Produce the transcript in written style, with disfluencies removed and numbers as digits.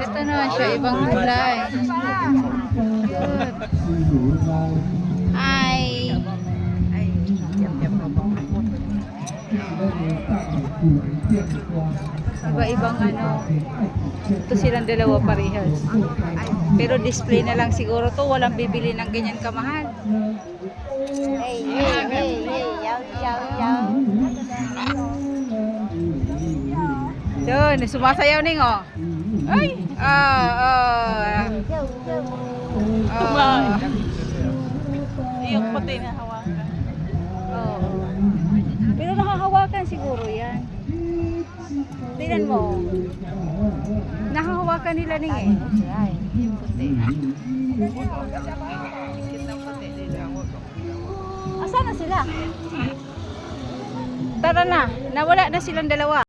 Ito naman siya, ibang kulay. Good. Hi. Iba-ibang ano. Ito silang dalawa parehas. Pero display na lang siguro to. Walang bibili ng ganyan kamahal. Hey, hey, hey, hey, yaw, yaw, yaw. Doon, sumasayaw ning oh. Ay, Yaw, yaw. Yung puti na hawakan. Pero nakahawakan siguro yan. Tingnan mo. Nakahawakan nila ning eh. Ay, Yung puti. Kitang puti nila. Asan na sila? Tara na, nawala na silang dalawa.